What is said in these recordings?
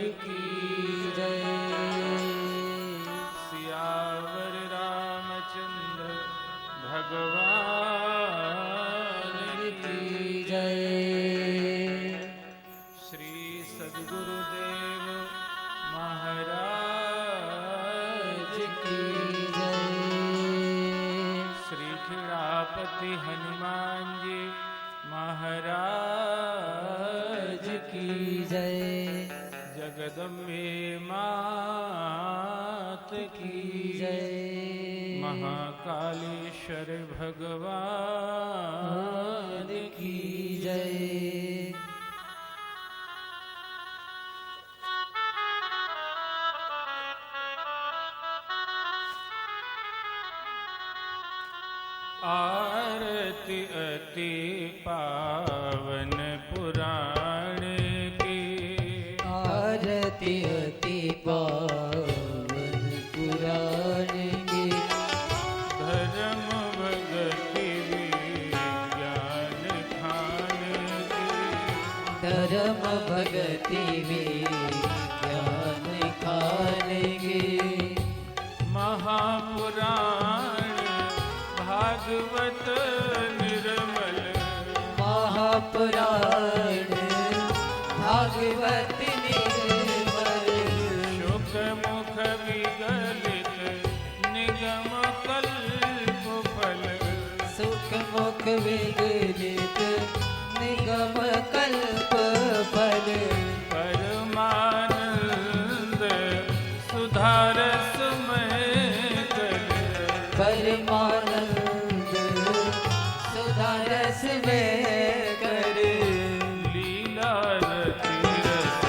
की जय। सियावर रामचंद्र भगवान की जय। श्री सद्गुरुदेव महाराज की जय। श्री खिड़ापति हनुमान जी महाराज की जय। जगदम्बे मात की जय। महाकालेश्वर भगवान की जय। आरती अति पावन पुराण की। आरती अति पावन पुराण की। धर्म भगति विज्ञान खान की। धर्म भगति विज्ञान खान की। महापुराण भागवत निर्मल। महापुराण भागवत निर्मल। शुक मुख विगलित निगम कल्प फल। सुख मुख विगलित निगम कल्प फल। परमानंद सुधारस में कल। परमानंद सुधारस में कर। लीला रति रस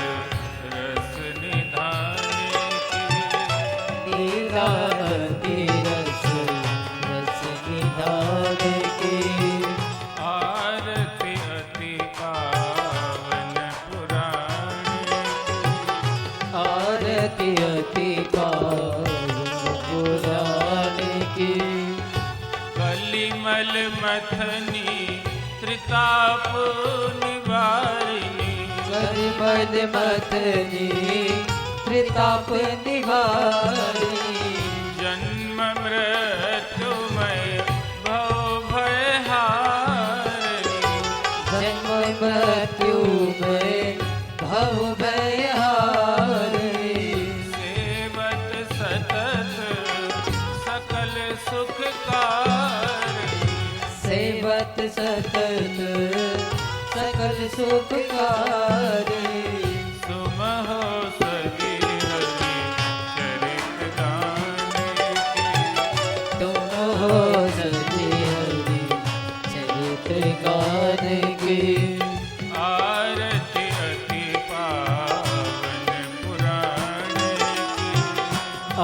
रस निधान की। लीला रति रस रस निधान की। आरती अति पावन पुराण की। आरती अति पावन पुराण की। कलिमल मथनी त्रिताप निवारिणी। कलिमल मथनी त्रिताप निवारिणी। जन्म मृत्युमय भव भयहारिणी। जन्म मृत्यु में भव भयहारिणी। सेवत सतत सकल सुखकारी। सेवत सतत सकल सुखकारी। सुमहो सदी हरि चरित गान की। तुम हो सदी हरि चरित गान की। आरती अति पावन पुराण की।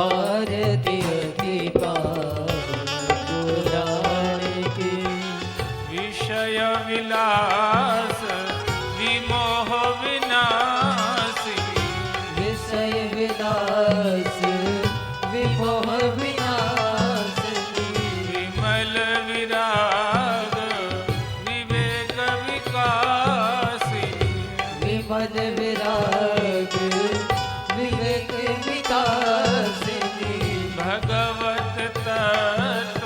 आरती अति पावन पुराण की। विषय विलास विमोह विनाशी। विषय विलास विमोह विनाशिनी। विमल विराग विवेक विकासिनी। विमल विराग विवेक विकासिनी। भगवत तत्व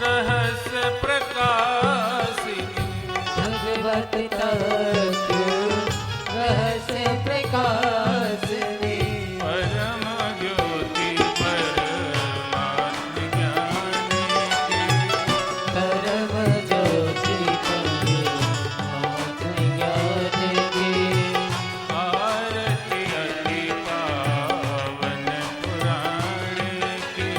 रहस्य प्रकाशिनी। भगवत तत्व रहस्य प्रकाशिनी। परम ज्योति परमात्म ज्ञान की। परम ज्योति परमात्म ज्ञान की। आरती अति पावन पुराण की।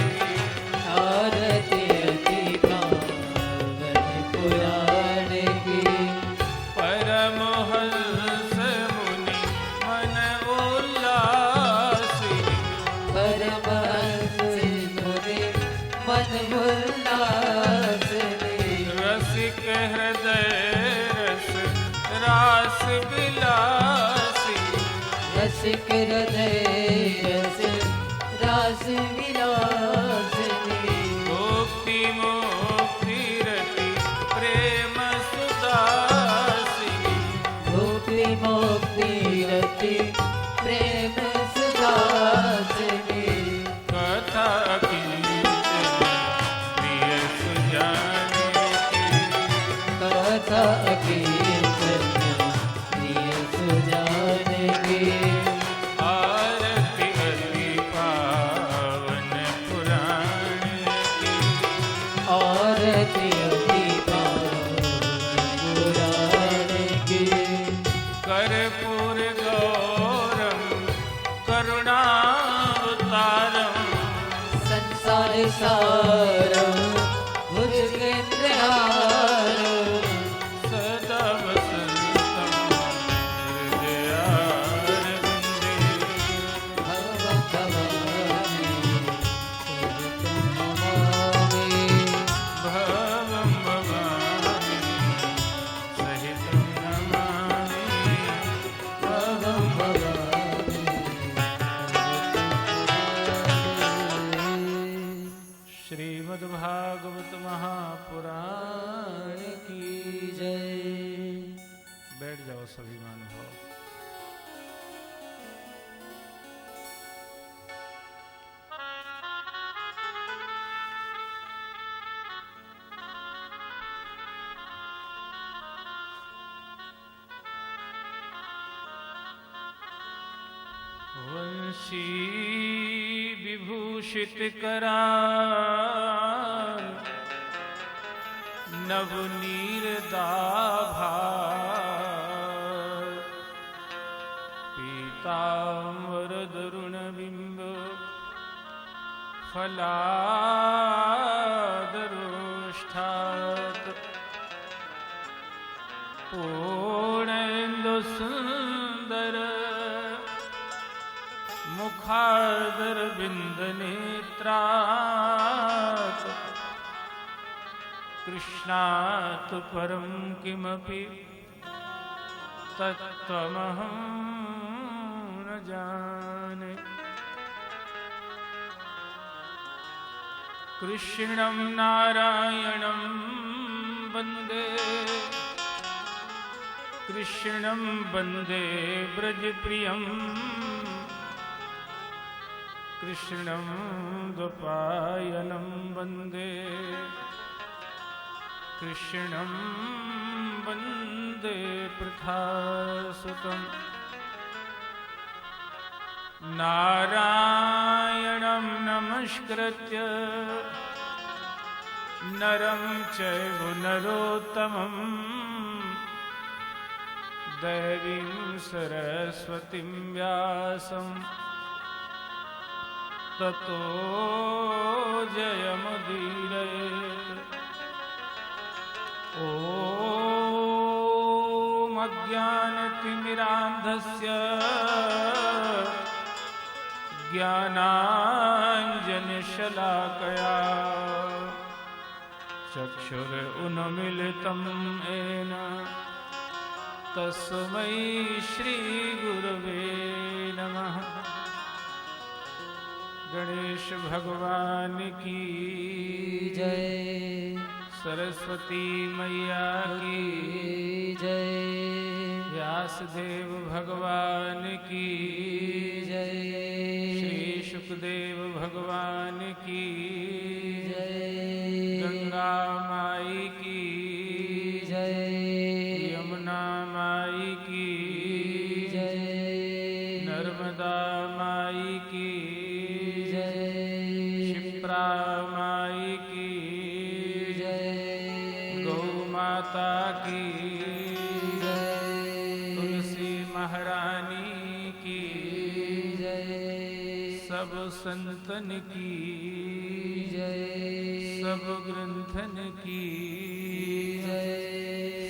आरती अति पावन पुराण की। परमहंस मुनि मन उल्लासी। परमहंस मुनि मन उल्लासिनी। रसिक हृदय रस रास विलासी। रसिक हृदय रस रास विलासिनी। मुक्ति मुक्ति रति प्रेम सुदासी। मुक्ति मुक्ति रति प्रेम कीर्तन प्रिय सुजान के। आरती अति पावन पुराण की। आरती अति पावन पुराण की। कर्पूर गौरम करुणावतारम। संसार सारम भुजगेन्द्रहारम। सदा वसन्तं हृदयारविन्दे। भवं भवामि सहितं नमामि। भवं भवामि सहितं नमामि। भवं भवामि श्रीमद्भागवत महापुराण की जय। बैठ जाओ सभी महानुभाव। वंशी विभूषित कराल नवनीर दाभा। पीतांबर दरुण बिंब फलादरोष्ठात। पूर्णेन्दु सुंदर मुखादर बिंद नेत्रात्। कृष्णात् परं किमपि तत्त्वमहं न जाने। कृष्णं नारायणं वन्दे। कृष्णं वन्दे ब्रजप्रियम्। कृष्णं द्वैपायनं वन्दे। कृष्णं वन्दे पृथासुतम्। नारायणं नमस्कृत्य नरं चैव नरोत्तमं। देवीं सरस्वतीं व्यासं ततो जयमुदीरयेत्। ॐ अज्ञानतिमिरान्धस्य ज्ञानाञ्जनशलाकया चक्षुरुन्मीलितं येन तस्मै श्रीगुरवे नमः। गणेश भगवान की जय। सरस्वती मैया की जय। व्यासदेव भगवान की जय। श्री सुखदेव भगवान की जय। गंगा माई की जय। यमुना माई की जय। नर्मदा माई की जय। क्षिप्रा माई की जय। गौ माता की जय। तुलसी महारानी की जय। सब संतन की जय। सब ग्रंथन की जय।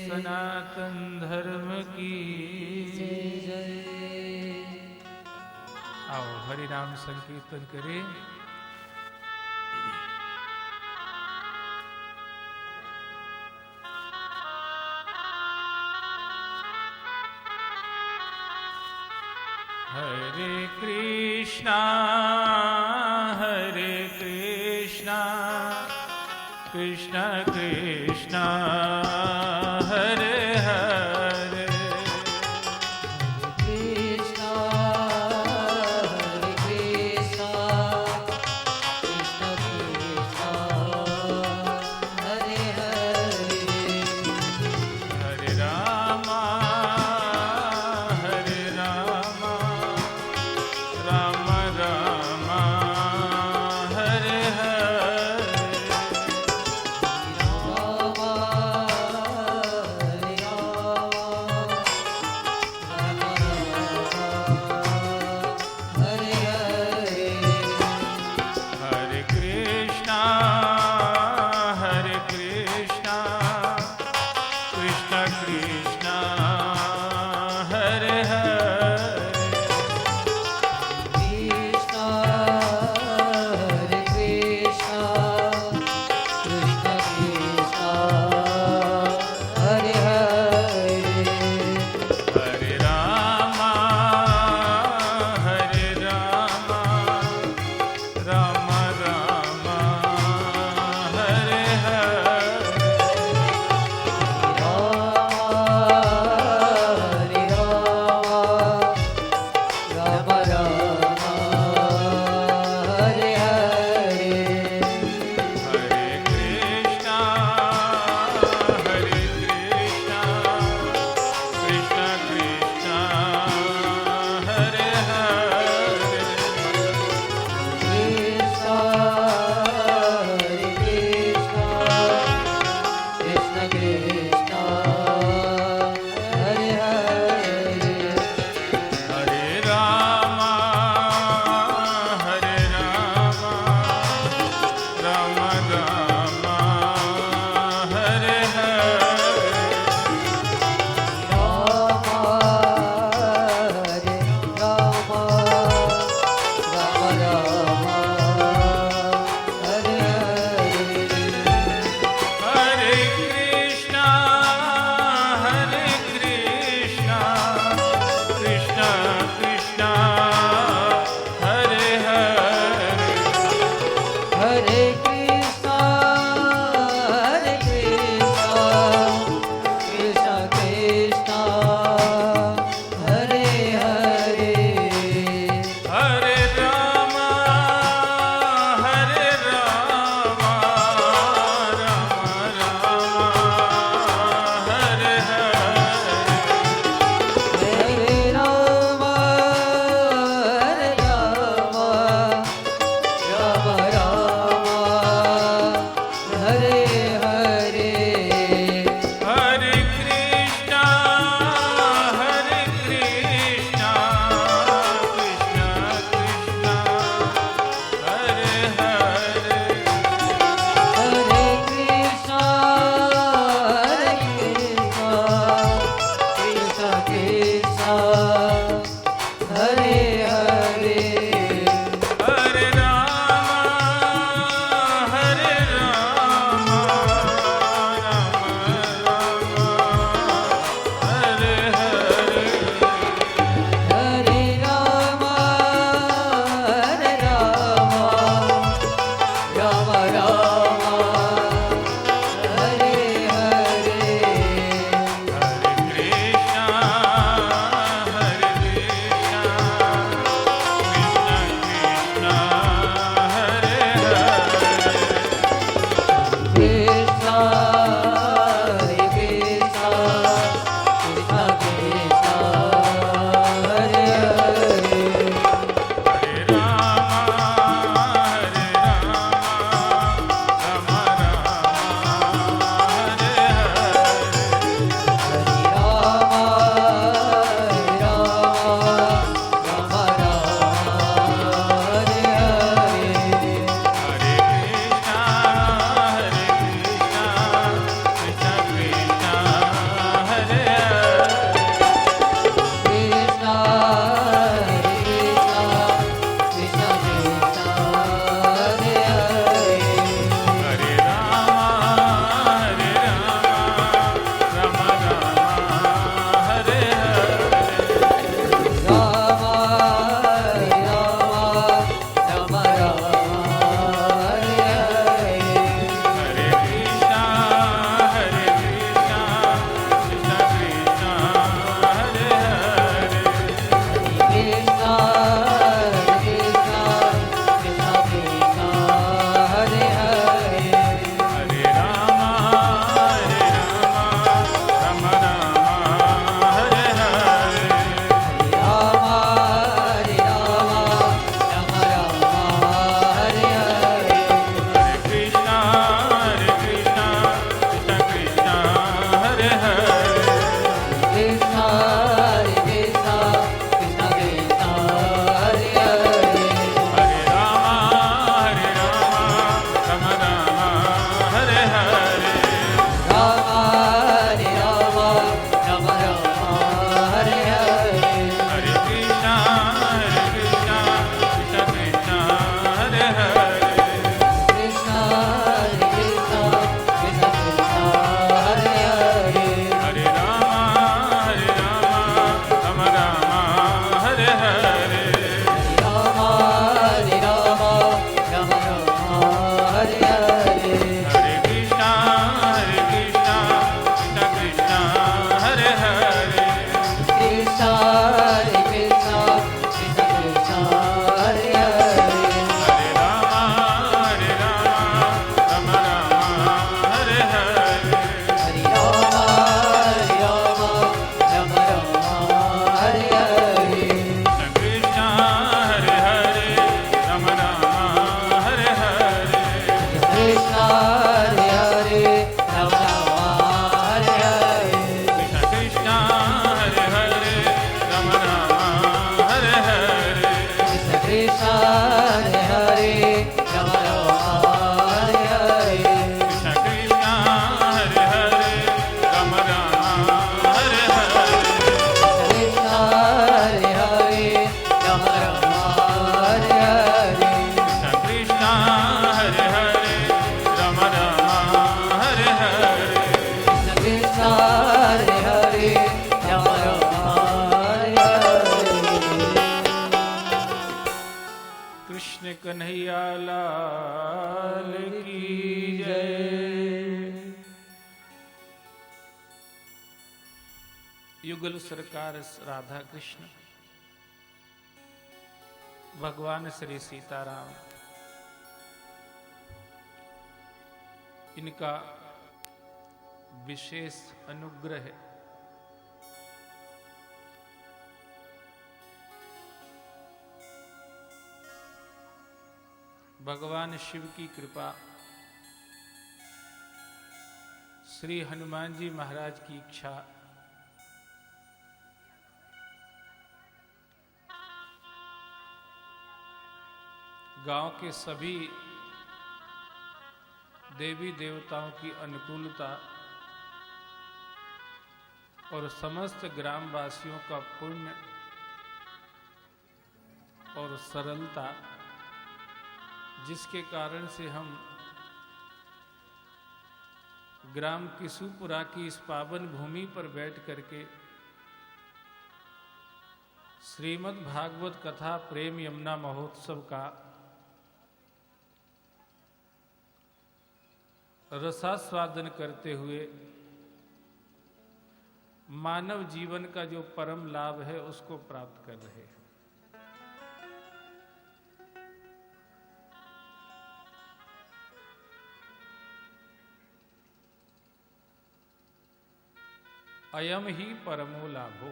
सनातन धर्म की जय। आओ हरि नाम संकीर्तन करें। हरे कृष्णा कृष्ण कृष्ण हरे हरे। कृष्णा हरे कृष्णा कृष्ण कृष्णा हरे हरे। कन्हैया लाल की जय। युगल सरकार राधा कृष्ण, भगवान श्री सीताराम, इनका विशेष अनुग्रह है। भगवान शिव की कृपा, श्री हनुमान जी महाराज की इच्छा, गांव के सभी देवी देवताओं की अनुकूलता और समस्त ग्रामवासियों का पुण्य और सरलता, जिसके कारण से हम ग्राम किशुपुरा की इस पावन भूमि पर बैठ करके श्रीमद् भागवत कथा प्रेम यमुना महोत्सव का रसास्वादन करते हुए मानव जीवन का जो परम लाभ है उसको प्राप्त कर रहे हैं। अयम ही परमो लाभो,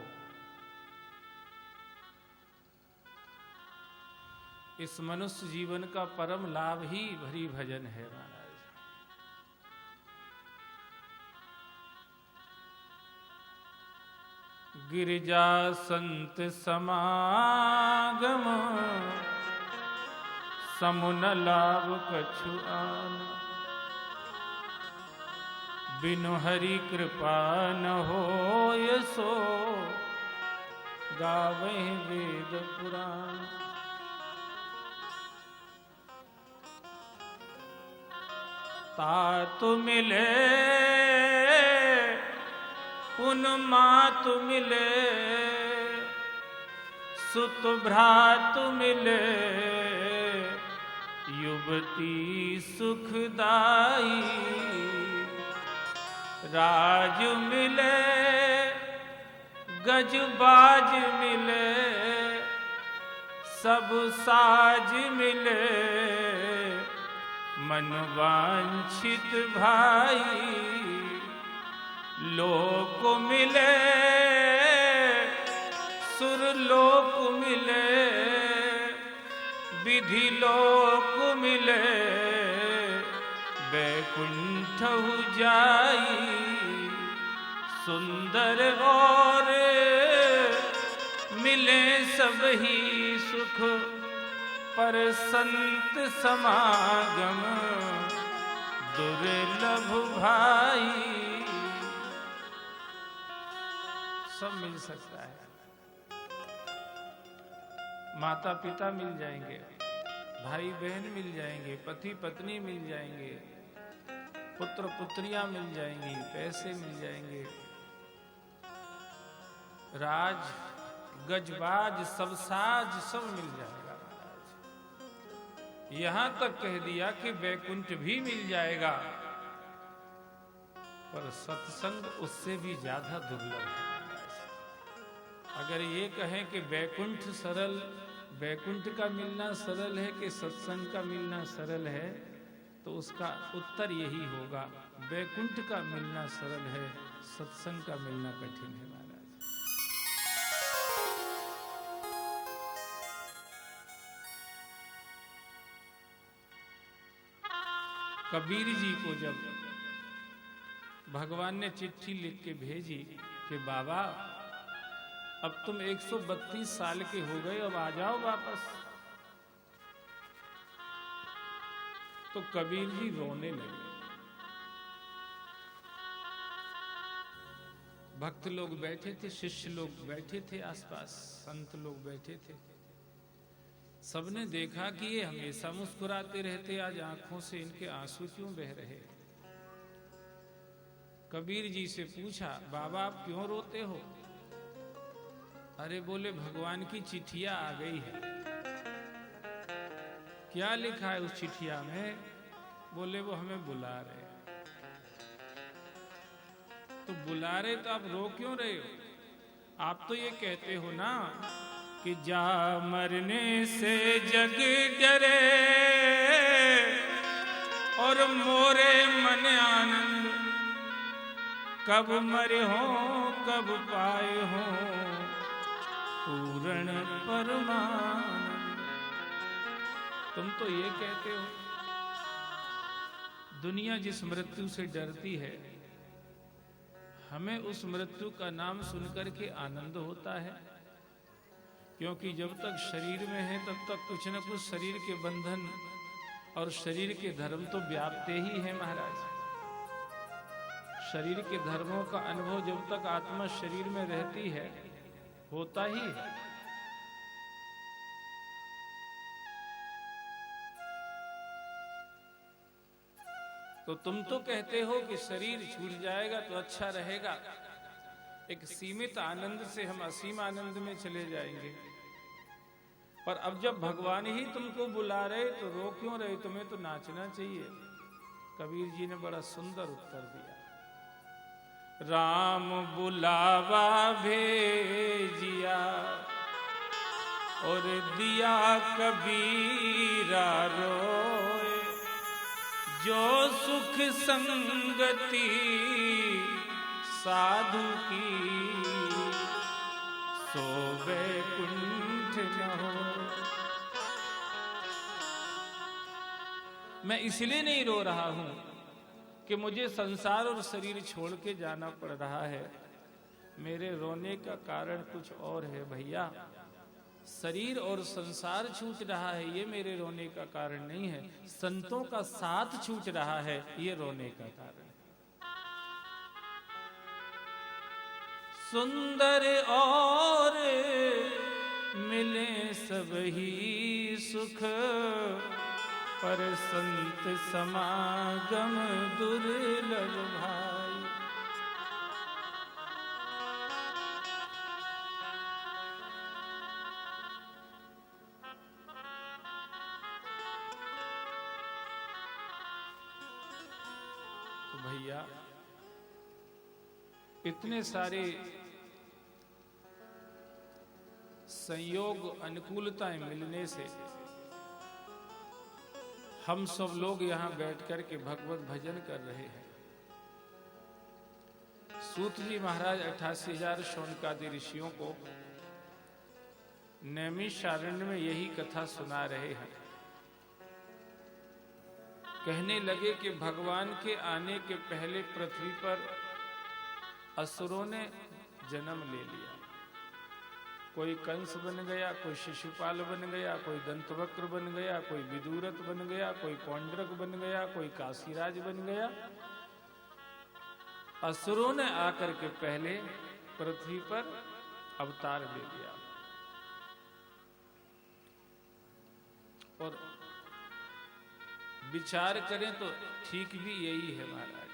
इस मनुष्य जीवन का परम लाभ ही भरी भजन है महाराज। गिरिजा संत समागम, समुन लाभ कछु आन, बिनु हरि कृपा न होय सो, गावे वेद पुराण। तातु मिले पुन मातु मिले, सुत भ्रातु मिले, युवती सुखदाई। राज मिले गजबाज मिले, सब साज मिले, मन वांछित भाई। लोक मिले सुरलोक मिले, विधि लोक मिले, बैकुंठ जाई। सुंदर और मिले सब ही सुख, पर संत समागम दुर्लभ भाई। सब मिल सकता है, माता पिता मिल जाएंगे, भाई बहन मिल जाएंगे, पति पत्नी मिल जाएंगे, पुत्र पुत्रियां मिल जाएंगी, पैसे मिल जाएंगे, राज गजबाज सब साज सब मिल जाएगा महाराज। यहां तक कह दिया कि बैकुंठ भी मिल जाएगा, पर सत्संग उससे भी ज्यादा दुर्लभ है। अगर ये कहें कि बैकुंठ सरल, बैकुंठ का मिलना सरल है कि सत्संग का मिलना सरल है, तो उसका उत्तर यही होगा, बैकुंठ का मिलना सरल है, सत्संग का मिलना कठिन है महाराज। कबीर जी को जब भगवान ने चिट्ठी लिख के भेजी कि बाबा अब तुम 132 साल के हो गए, अब आ जाओ वापस, तो कबीर जी रोने लगे। भक्त लोग बैठे थे, शिष्य लोग बैठे थे आसपास, संत लोग बैठे थे। सबने देखा कि ये हमेशा मुस्कुराते रहते, आज आंखों से इनके आंसू क्यों बह रहे। कबीर जी से पूछा, बाबा आप क्यों रोते हो? अरे बोले भगवान की चिट्ठियां आ गई है क्या लिखा है उस चिट्ठिया में? बोले वो हमें बुला रहे। तो बुला रहे तो आप रो क्यों रहे हो? आप तो ये कहते हो ना कि जा मरने से जग डरे और मोरे मन आनंद, कब मरे हो कब पाए हो पूर्ण परमानंद। तुम तो ये कहते हो। दुनिया जिस मृत्यु से डरती है, हमें उस मृत्यु का नाम सुनकर के आनंद होता है, क्योंकि जब तक शरीर में है तब तक कुछ न कुछ शरीर के बंधन और शरीर के धर्म तो व्याप्ते ही है महाराज। शरीर के धर्मों का अनुभव जब तक आत्मा शरीर में रहती है होता ही है। तो तुम तो कहते हो कि शरीर छूट जाएगा तो अच्छा रहेगा, एक सीमित आनंद से हम असीम आनंद में चले जाएंगे। पर अब जब भगवान ही तुमको बुला रहे तो रो क्यों रहे? तुम्हें तो नाचना चाहिए। कबीर जी ने बड़ा सुंदर उत्तर दिया। राम बुलावा भेजिया और दिया कबीरा रोए, जो सुख संगति साधु की सो वैकुंठ न हो। मैं इसलिए नहीं रो रहा हूं कि मुझे संसार और शरीर छोड़ के जाना पड़ रहा है। मेरे रोने का कारण कुछ और है भैया। शरीर और संसार छूट रहा है, ये मेरे रोने का कारण नहीं है। संतों का साथ छूट रहा है, ये रोने का कारण है। सुंदर और मिले सब ही सुख, पर संत समागम दुर्लभ भाई। तो भैया इतने सारे संयोग अनुकूलताएं मिलने से हम सब लोग यहां बैठकर के भगवत भजन कर रहे हैं। सूत जी महाराज 88,000 शौनकादि ऋषियों को नैमिषारण्य में यही कथा सुना रहे हैं। कहने लगे कि भगवान के आने के पहले पृथ्वी पर असुरों ने जन्म ले लिया। कोई कंस बन गया, कोई शिशुपाल बन गया, कोई दंतवक्र बन गया, कोई विदुरथ बन गया, कोई पौंड्रक बन गया, कोई काशीराज बन गया। असुरों ने आकर के पहले पृथ्वी पर अवतार ले लिया। और विचार करें तो ठीक भी यही है महाराज।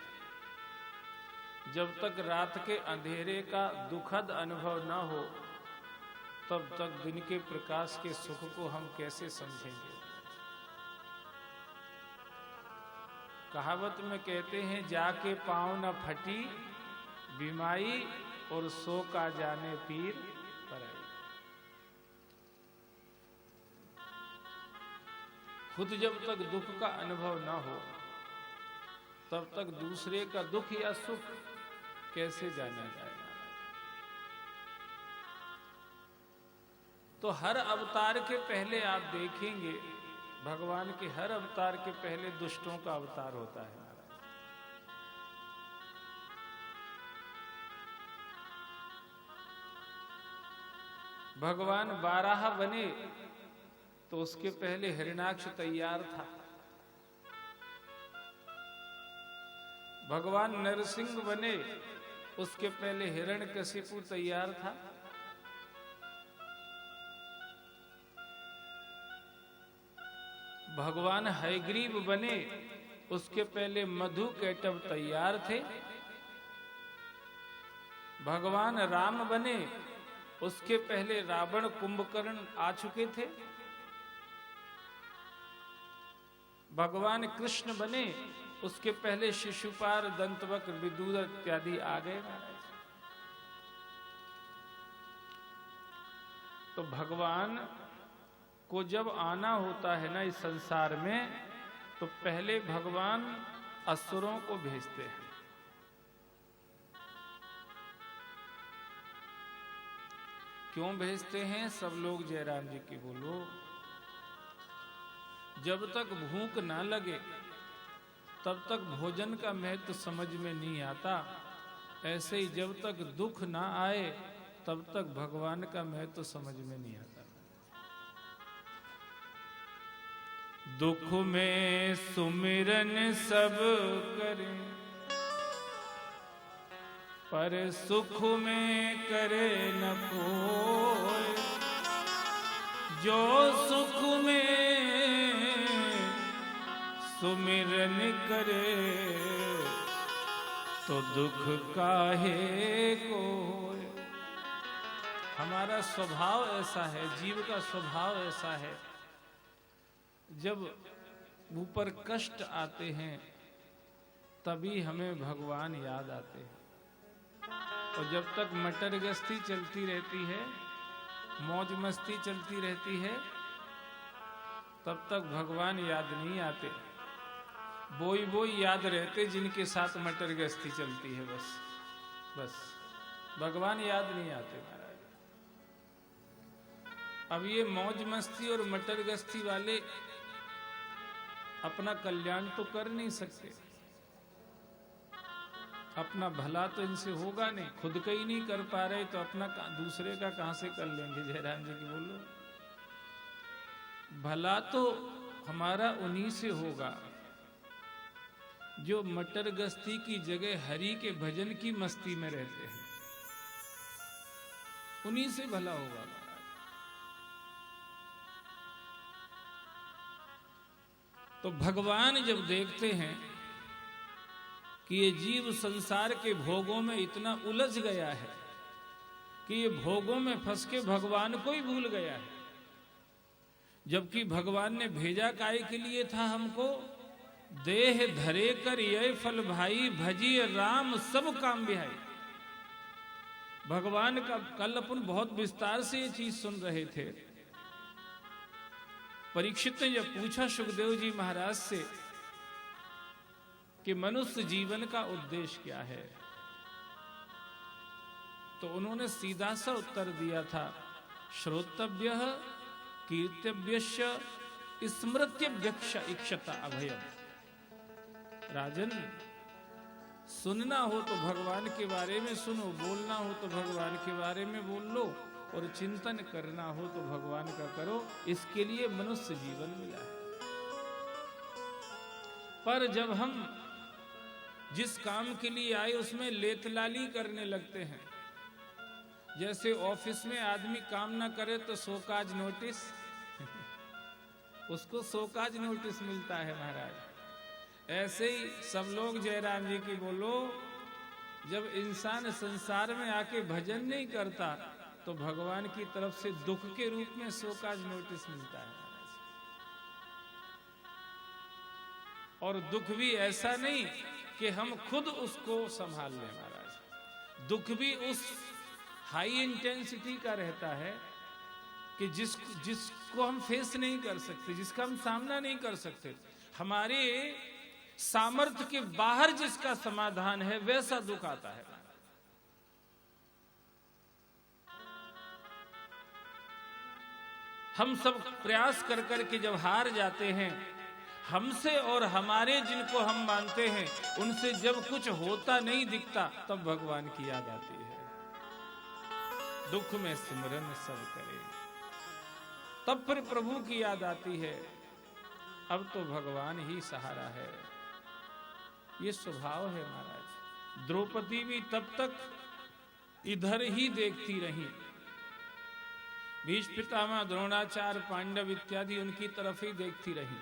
जब तक रात के अंधेरे का दुखद अनुभव न हो तब तक दिन के प्रकाश के सुख को हम कैसे समझेंगे? कहावत में कहते हैं, जाके पाँव न फटी बीमाई और सो का जाने पीर पराई। खुद जब तक दुख का अनुभव न हो तब तक दूसरे का दुख या सुख कैसे जाना जाएगा? तो हर अवतार के पहले आप देखेंगे, भगवान के हर अवतार के पहले दुष्टों का अवतार होता है। भगवान बाराह बने तो उसके पहले हिरण्याक्ष तैयार था। भगवान नरसिंह बने उसके पहले हिरण्यकशिपु तैयार था। भगवान हयग्रीव बने उसके पहले मधु कैटव तैयार थे। भगवान राम बने उसके पहले रावण कुंभकर्ण आ चुके थे। भगवान कृष्ण बने उसके पहले शिशुपाल, दंतवक्र, विदूर इत्यादि आ गए महाराज। तो भगवान को जब आना होता है ना इस संसार में, तो पहले भगवान असुरों को भेजते हैं। क्यों भेजते हैं? सब लोग जयराम जी की बोलो। जब तक भूख ना लगे तब तक भोजन का महत्व समझ में नहीं आता। ऐसे ही जब तक दुख ना आए तब तक भगवान का महत्व समझ में नहीं आता। दुख में सुमिरन सब करें, पर सुख में करे न कोई। जो सुख में सुमिरन करे, तो दुख काहे को। हमारा स्वभाव ऐसा है, जीव का स्वभाव ऐसा है, जब ऊपर कष्ट आते हैं तभी हमें भगवान याद आते हैं। और जब तक मटर गश्ती चलती रहती है, मौज मस्ती चलती रहती है, तब तक भगवान याद नहीं आते। बोई बोई याद रहते जिनके साथ मटर गश्ती चलती है, बस भगवान याद नहीं आते महाराज। अब ये मौज मस्ती और मटर गश्ती वाले अपना कल्याण तो कर नहीं सकते, अपना भला तो इनसे होगा नहीं। खुद का ही नहीं कर पा रहे तो अपना दूसरे का कहां से कर लेंगे? जयराम जी की बोलो। भला तो हमारा उन्हीं से होगा जो मटर गश्ती की जगह हरि के भजन की मस्ती में रहते हैं, उन्हीं से भला होगा। तो भगवान जब देखते हैं कि ये जीव संसार के भोगों में इतना उलझ गया है कि ये भोगों में फंस के भगवान को ही भूल गया है, जबकि भगवान ने भेजा काहे के लिए था हमको? देह धरे कर ये फल भाई, भजिए राम सब काम बिहाई। भगवान का कल अपन बहुत विस्तार से ये चीज सुन रहे थे। परीक्षित ने जब पूछा सुखदेव जी महाराज से कि मनुष्य जीवन का उद्देश्य क्या है, तो उन्होंने सीधा सा उत्तर दिया था, श्रोतव्यः कीर्तव्यश्च स्मृत्यभ्यक्ष इक्षता अभयम्। राजन, सुनना हो तो भगवान के बारे में सुनो, बोलना हो तो भगवान के बारे में बोल लो, और चिंतन करना हो तो भगवान का करो। इसके लिए मनुष्य जीवन मिला है। पर जब हम जिस काम के लिए आए उसमें लेतलाली करने लगते हैं, जैसे ऑफिस में आदमी काम ना करे तो शोकाज नोटिस उसको शोकाज नोटिस मिलता है महाराज। ऐसे ही सब लोग जयराम जी की बोलो, जब इंसान संसार में आके भजन नहीं करता तो भगवान की तरफ से दुख के रूप में शोकाज नोटिस मिलता है। और दुख भी ऐसा नहीं कि हम खुद उसको संभाल लें महाराज। दुख भी उस हाई इंटेंसिटी का रहता है कि जिसको हम फेस नहीं कर सकते, जिसका हम सामना नहीं कर सकते। हमारे सामर्थ्य के बाहर जिसका समाधान है वैसा दुख आता है। हम सब प्रयास कर करके जब हार जाते हैं, हमसे और हमारे जिनको हम मानते हैं उनसे जब कुछ होता नहीं दिखता, तब भगवान की याद आती है। दुख में सिमरन सब करे, तब फिर प्रभु की याद आती है। अब तो भगवान ही सहारा है। ये स्वभाव है महाराज। द्रौपदी भी तब तक इधर ही देखती रही। भीष्म पितामह, द्रोणाचार्य, पांडव इत्यादि उनकी तरफ ही देखती रही।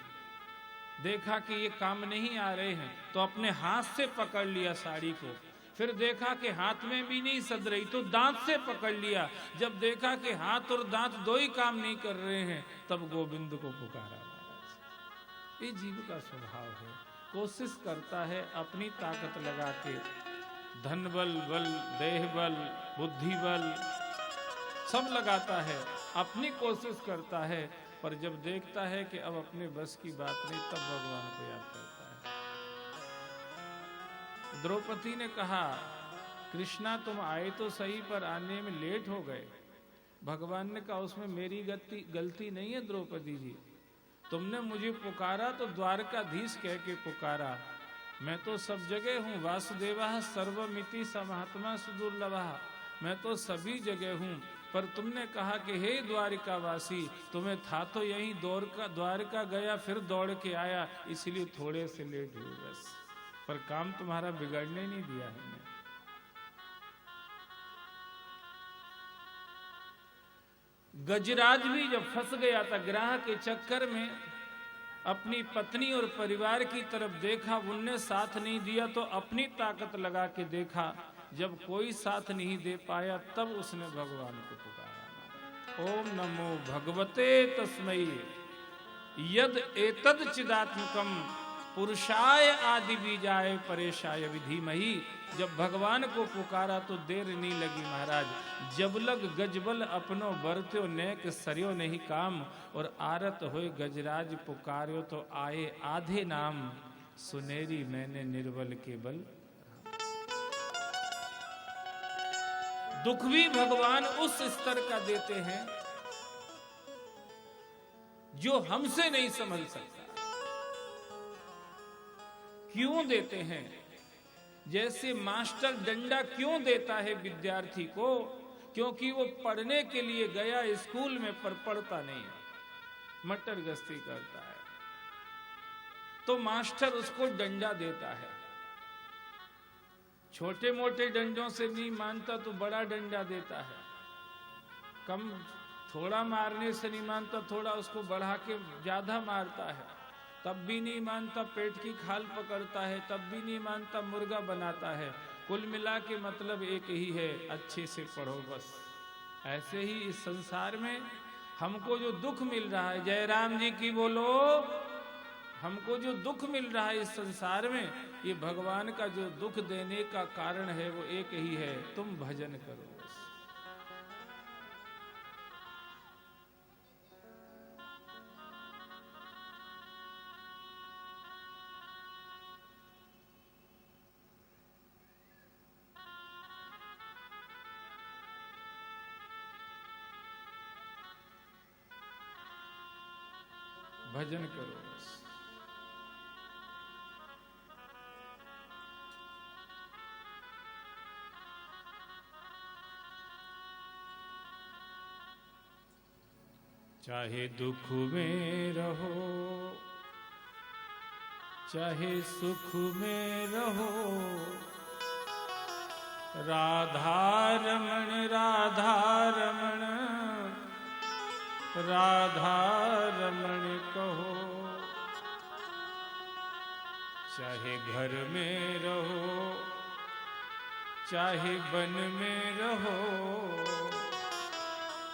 देखा कि ये काम नहीं आ रहे हैं तो अपने हाथ से पकड़ लिया साड़ी को। फिर देखा कि हाथ में भी नहीं सद रही तो दांत से पकड़ लिया। जब देखा कि हाथ और दांत दो ही काम नहीं कर रहे हैं, तब गोविंद को पुकारा महाराज। ये जीव का स्वभाव है। कोशिश करता है अपनी ताकत लगा के, धन बल, देह बल, बुद्धि बल सब लगाता है, अपनी कोशिश करता है, पर जब देखता है कि अब अपने बस की बात नहीं, तब भगवान को याद करता है। द्रौपदी ने कहा, कृष्णा तुम आए तो सही, पर आने में लेट हो गए। भगवान ने कहा, उसमें मेरी गलती नहीं है द्रौपदी जी, तुमने मुझे पुकारा तो द्वारकाधीश कह के पुकारा, मैं तो सब जगह हूँ। वासुदेवा सर्वमिति समहात्मा सुदुर्लभा, मैं तो सभी जगह हूँ, पर तुमने कहा कि हे द्वारिकावासी, तुम्हें था तो यहीं द्वारका गया, फिर दौड़ के आया, इसलिए थोड़े से लेट हुए बस, पर काम तुम्हारा बिगड़ने नहीं दिया हमने। गजराज भी जब फंस गया था ग्राह के चक्कर में, अपनी पत्नी और परिवार की तरफ देखा, उनने साथ नहीं दिया तो अपनी ताकत लगा के देखा, जब कोई साथ नहीं दे पाया तब उसने भगवान को पुकारा। ओम नमो भगवते तस्मै यद एतद चिदात्मकम पुरुषाय आदि बीजाय परेशाय विधिमहि। जब भगवान को पुकारा तो देर नहीं लगी महाराज, जब लग गजबल अपनो बरत्यो नेक सरियो नहीं काम, और आरत होए गजराज पुकार्यो तो आए आधे नाम, सुनेरी मैंने निर्बल के बल। दुख भी भगवान उस स्तर का देते हैं जो हमसे नहीं समझ सकता। क्यों देते हैं? जैसे मास्टर डंडा क्यों देता है विद्यार्थी को? क्योंकि वो पढ़ने के लिए गया स्कूल में, पर पढ़ता नहीं है, मटर गश्ती करता है, तो मास्टर उसको डंडा देता है। छोटे मोटे डंडों से नहीं मानता तो बड़ा डंडा देता है, कम थोड़ा मारने से नहीं मानता, थोड़ा उसको बढ़ा के ज्यादा मारता है, तब भी नहीं मानता, पेट की खाल पकड़ता है, तब भी नहीं मानता, मुर्गा बनाता है। कुल मिला के मतलब एक ही है, अच्छे से पढ़ो बस। ऐसे ही इस संसार में हमको जो दुख मिल रहा है, जय राम जी की बोलो, हमको जो दुख मिल रहा है इस संसार में, ये भगवान का जो दुख देने का कारण है वो एक ही है, तुम भजन करो बस। भजन करो बस। चाहे दुख में रहो, चाहे सुख में रहो, राधा रमण राधा रमण राधा रमण कहो। चाहे घर में रहो, चाहे वन में रहो,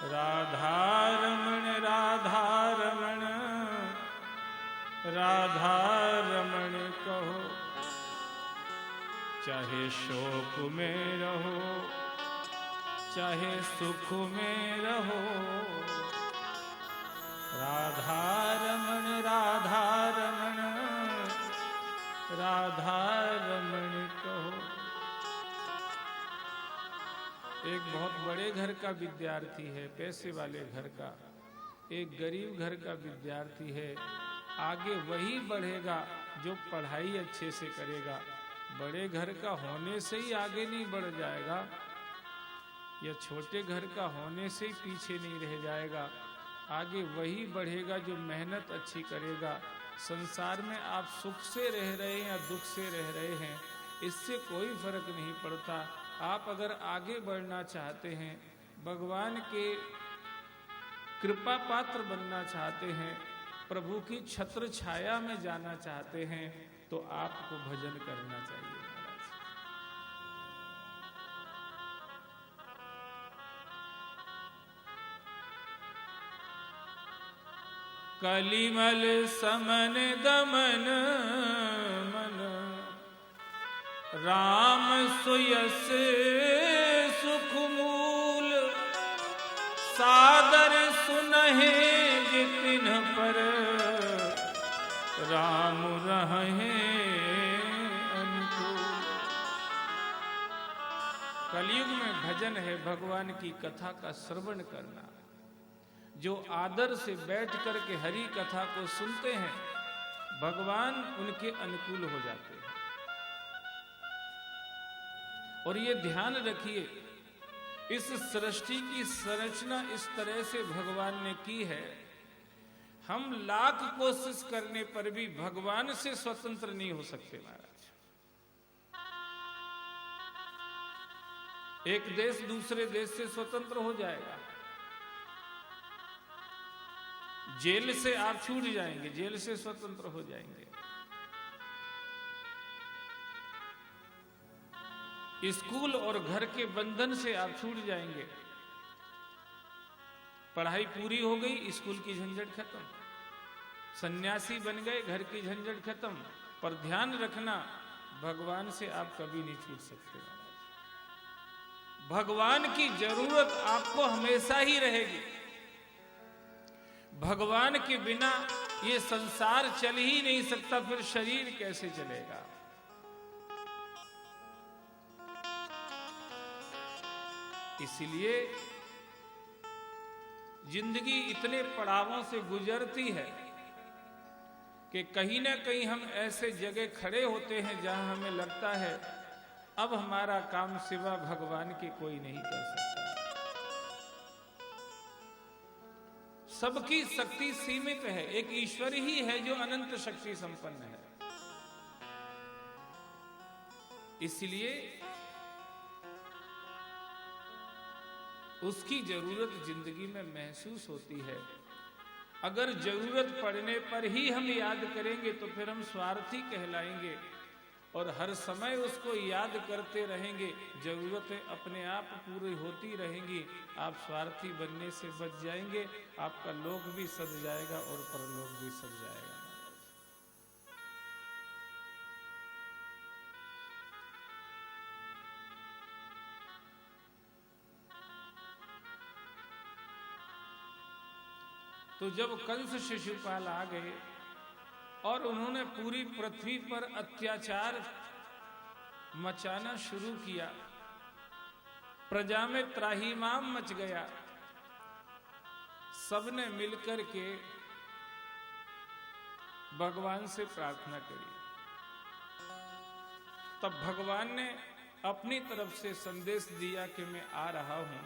राधा रमण राधा रमण राधा रमण कहो। चाहे शोक में रहो, चाहे सुख में रहो, राधा रमण राधा रमण राधा रमण कहो। एक बहुत बड़े घर का विद्यार्थी है, पैसे वाले घर का, एक गरीब घर का विद्यार्थी है। आगे वही बढ़ेगा जो पढ़ाई अच्छे से करेगा। बड़े घर का होने से ही आगे नहीं बढ़ जाएगा, या छोटे घर का होने से ही पीछे नहीं रह जाएगा। आगे वही बढ़ेगा जो मेहनत अच्छी करेगा। संसार में आप सुख से रह रहे हैं या दुख से रह रहे हैं, इससे कोई फर्क नहीं पड़ता। आप अगर आगे बढ़ना चाहते हैं, भगवान के कृपा पात्र बनना चाहते हैं, प्रभु की छत्र छाया में जाना चाहते हैं, तो आपको भजन करना चाहिए महाराज। कलिमल समन दमन मन राम सुयस सुख मूल सादर सुनहे जितिन पर राम रहे अनुकूल। कलयुग में भजन है भगवान की कथा का श्रवण करना। जो आदर से बैठ करके हरि कथा को सुनते हैं भगवान उनके अनुकूल हो जाते हैं। और ये ध्यान रखिए इस सृष्टि की संरचना इस तरह से भगवान ने की है, हम लाख कोशिश करने पर भी भगवान से स्वतंत्र नहीं हो सकते महाराज। एक देश दूसरे देश से स्वतंत्र हो जाएगा, जेल से आप छूट जाएंगे, जेल से स्वतंत्र हो जाएंगे। स्कूल और घर के बंधन से आप छूट जाएंगे। पढ़ाई पूरी हो गई, स्कूल की झंझट खत्म, सन्यासी बन गए, घर की झंझट खत्म। पर ध्यान रखना भगवान से आप कभी नहीं छूट सकते। भगवान की जरूरत आपको हमेशा ही रहेगी। भगवान के बिना ये संसार चल ही नहीं सकता, फिर शरीर कैसे चलेगा। इसलिए जिंदगी इतने पड़ावों से गुजरती है कि कहीं ना कहीं हम ऐसे जगह खड़े होते हैं जहां हमें लगता है अब हमारा काम सिवा भगवान के कोई नहीं कर सकता। सबकी शक्ति सीमित है, एक ईश्वर ही है जो अनंत शक्ति संपन्न है। इसलिए उसकी जरूरत जिंदगी में महसूस होती है। अगर जरूरत पड़ने पर ही हम याद करेंगे तो फिर हम स्वार्थी कहलाएंगे और हर समय उसको याद करते रहेंगे, जरूरतें अपने आप पूरी होती रहेंगी। आप स्वार्थी बनने से बच जाएंगे, आपका लोक भी सज जाएगा और परलोक भी सज जाएगा। तो जब कंस शिशुपाल आ गए और उन्होंने पूरी पृथ्वी पर अत्याचार मचाना शुरू किया, प्रजा में त्राहिमाम मच गया, सबने मिलकर के भगवान से प्रार्थना करी। तब भगवान ने अपनी तरफ से संदेश दिया कि मैं आ रहा हूं।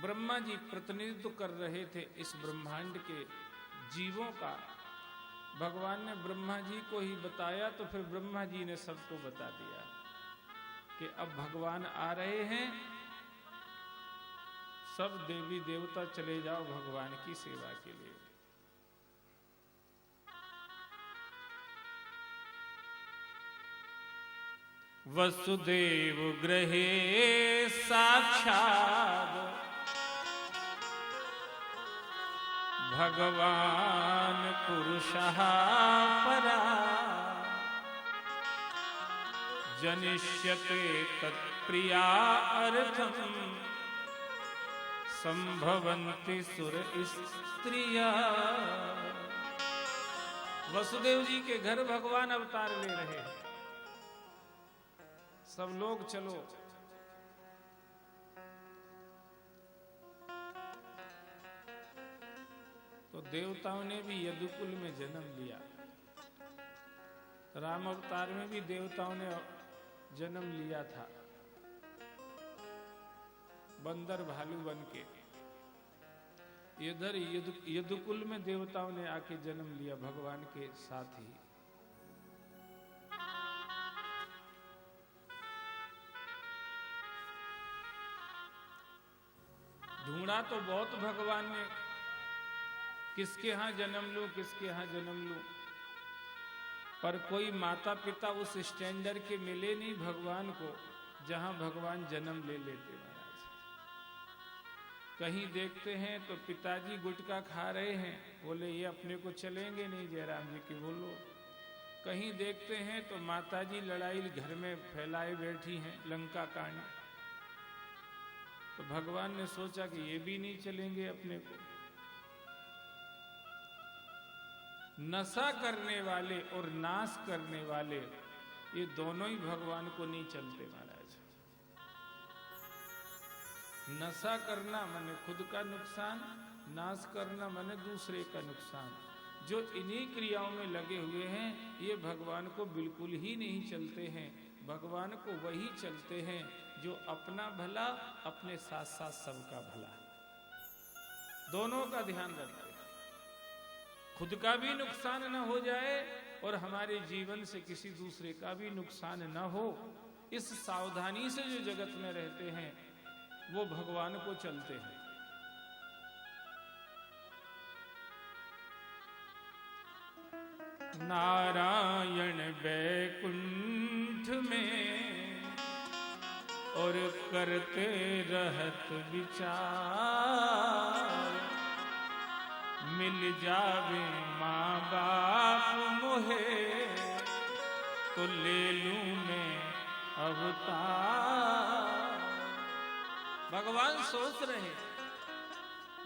ब्रह्मा जी प्रतिनिधित्व कर रहे थे इस ब्रह्मांड के जीवों का। भगवान ने ब्रह्मा जी को ही बताया तो फिर ब्रह्मा जी ने सबको बता दिया कि अब भगवान आ रहे हैं, सब देवी देवता चले जाओ भगवान की सेवा के लिए। वसुदेव गृहे साक्षात् भगवान पुरुषः परा जनिष्यते तत्प्रिया अर्थम संभवन्ति सुर स्त्रिया। वसुदेव जी के घर भगवान अवतार ले रहे हैं। सब लोग चलो। तो देवताओं ने भी यदुकुल में जन्म लिया। राम अवतार में भी देवताओं ने जन्म लिया था, बंदर भालू बन के। इधर यदुकुल में देवताओं ने आके जन्म लिया भगवान के साथ ही। ढूंढा तो बहुत भगवान ने, किसके यहां जन्म लूं, किसके यहां जन्म लूं, पर कोई माता पिता उस स्टैंडर्ड के मिले नहीं भगवान को जहां भगवान जन्म ले लेते महाराज। कहीं देखते हैं तो पिताजी गुटखा खा रहे हैं, बोले ये अपने को चलेंगे नहीं, जयराम जी की बोलो। कहीं देखते हैं तो माताजी लड़ाई घर में फैलाए बैठी हैं, लंका कांड। तो भगवान ने सोचा कि ये भी नहीं चलेंगे अपने को। नशा करने वाले और नाश करने वाले ये दोनों ही भगवान को नहीं चलते महाराज। नशा करना माने खुद का नुकसान, नाश करना माने दूसरे का नुकसान। जो इन्हीं क्रियाओं में लगे हुए हैं ये भगवान को बिल्कुल ही नहीं चलते हैं। भगवान को वही चलते हैं जो अपना भला, अपने साथ साथ सबका भला, दोनों का ध्यान रखते हैं। खुद का भी नुकसान न हो जाए और हमारे जीवन से किसी दूसरे का भी नुकसान न हो, इस सावधानी से जो जगत में रहते हैं वो भगवान को चलते हैं। नारायण बैकुंठ में और करते रहत विचार, मिल जावे माँ बाप मोहे तो ले लूं मैं अवतार। भगवान सोच रहे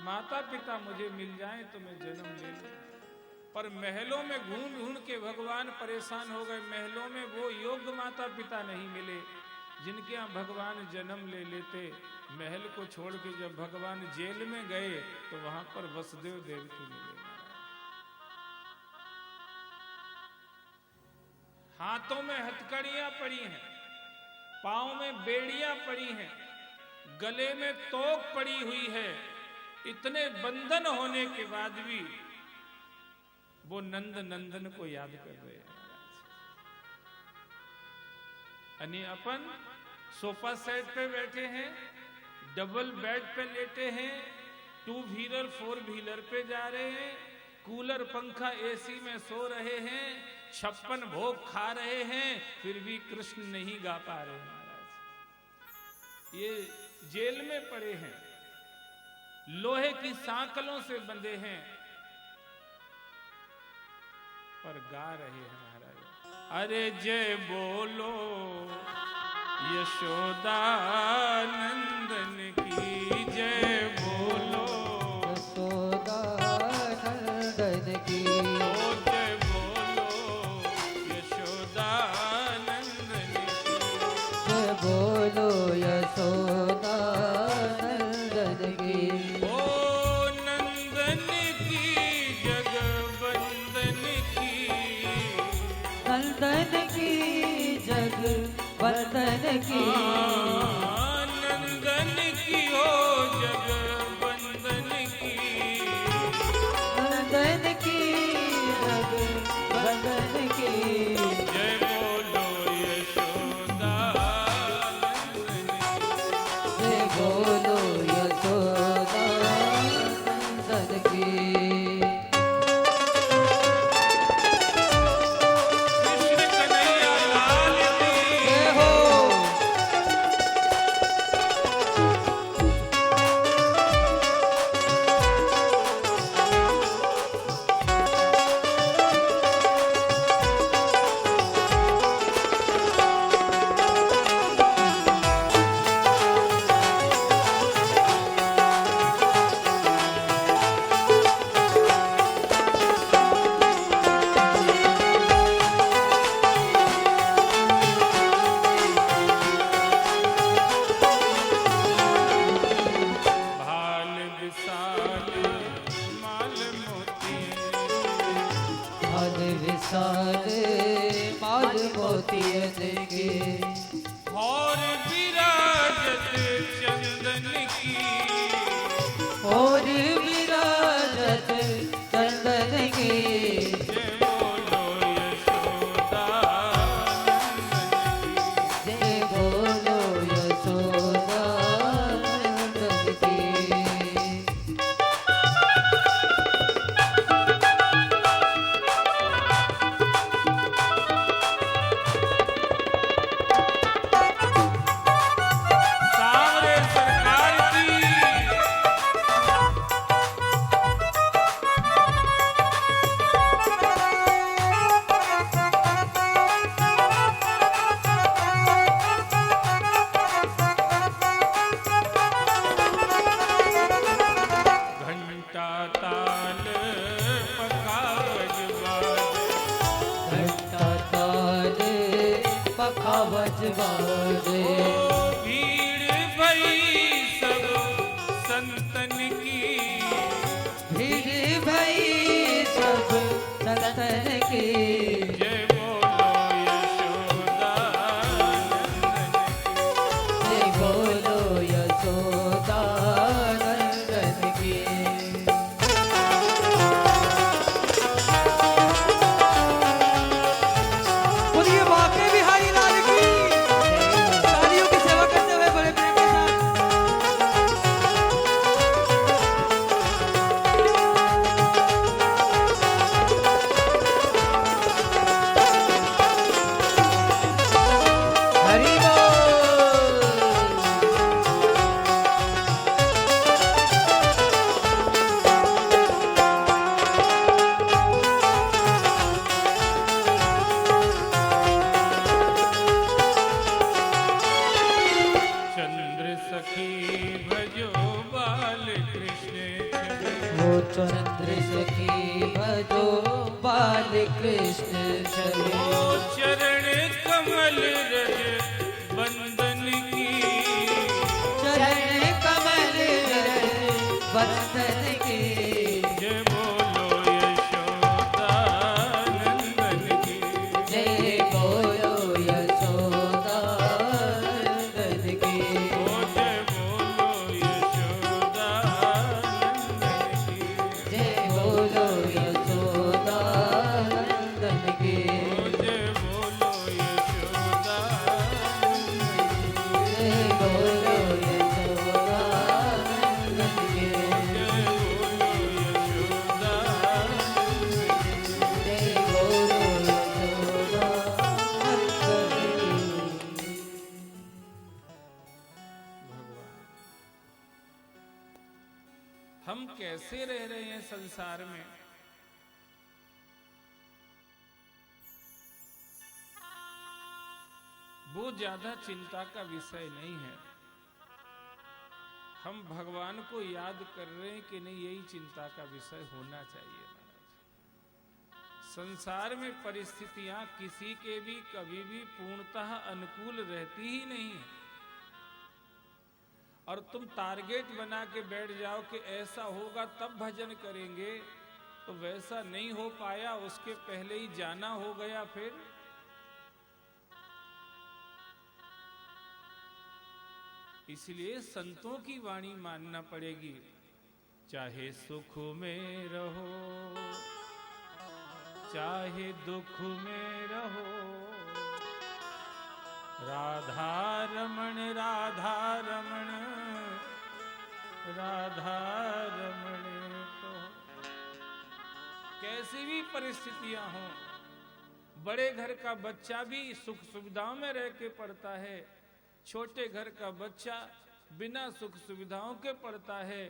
माता पिता मुझे मिल जाएं तो मैं जन्म ले लूं, पर महलों में ढूंढ ढूंढ के भगवान परेशान हो गए। महलों में वो योग्य माता पिता नहीं मिले जिनके यहाँ भगवान जन्म ले लेते। महल को छोड़ के जब भगवान जेल में गए तो वहां पर वसुदेव देवकी मिले। हाथों में हथकड़ियां पड़ी हैं, पांव में बेड़ियां पड़ी हैं, गले में तोक पड़ी हुई है। इतने बंधन होने के बाद भी वो नंद नंदन को याद कर रहे हैं। यानी अपन सोफा सेट पे बैठे हैं, डबल बेड पे लेटे हैं, 2 व्हीलर 4 व्हीलर पे जा रहे हैं, कूलर पंखा एसी में सो रहे हैं, 56 भोग खा रहे हैं, फिर भी कृष्ण नहीं गा पा रहे महाराज। ये जेल में पड़े हैं, लोहे की सांकलों से बंधे हैं, पर गा रहे हैं महाराज। अरे जय बोलो यशोदा नंदन की, जय बोलो यशोदा नंदन की, ओ जय बोलो यशोदा नंदन की, जय बोलो यशोदा नंदन की। ओ नंदन की जगबंदन की, नंदन की जगबंदन की, नंदन की हो जगबंदन की, नंदन की जगबंदन की। जय बोलो यशोदा नंदन की, जय बोलो यशोदा नंदन की। कृष्ण कन्हैया लाल की। जय हो। भाल विशाल माल मोती, भाल विशाल माल मोतियन के, और विराजत चंदन की, और विराजत चंदन की। जय बोलो यशोदा नंदन की, जय बोलो यशोदा नंदन की। सांवरे सरकार की। बाजे। भीड़ भई सब संतन की, भीड़ भई सब संतन की, जय बोलो यशोदा जय बोलो यशोदा नंदन की। बोलिए बाके बिहारी लाल की। तालियों की सेवा करते हुए बड़े प्रेम के साथ। हरि बोल। चंद्र सखी भजो बाल कृष्ण वो चंद्र सखी भजो बाल कृष्ण चले। ओ चरण कमल रज बंदन की, चरण कमल वंदन की, जय बोलो यशोदा नंदन की, जय बोलो यशोदा नंदन की। ओ जय बोलो यशोदा नंदन की, जय बोलो यशोदा नंदन की। ओ जय बोलो यशोदा जय बोलो यशोदा नंदन की। जय बोलो यशोदा जय बोलो यशोदा नंदन की। भगवान, हम कैसे रह रहे हैं संसार में? वो ज्यादा चिंता का विषय नहीं है। हम भगवान को याद कर रहे हैं कि नहीं, यही चिंता का विषय होना चाहिए महाराज। संसार में परिस्थितियां किसी के भी कभी भी पूर्णतः अनुकूल रहती ही नहीं है। और तुम टारगेट बना के बैठ जाओ कि ऐसा होगा तब भजन करेंगे, तो वैसा नहीं हो पाया, उसके पहले ही जाना हो गया। फिर इसलिए संतों की वाणी मानना पड़ेगी। चाहे सुख में रहो, चाहे दुख में रहो, राधा रमण राधा रमण राधा रमण तो। कैसी भी परिस्थितियां हों, बड़े घर का बच्चा भी सुख सुविधाओं में रह के पढ़ता है, छोटे घर का बच्चा बिना सुख सुविधाओं के पढ़ता है।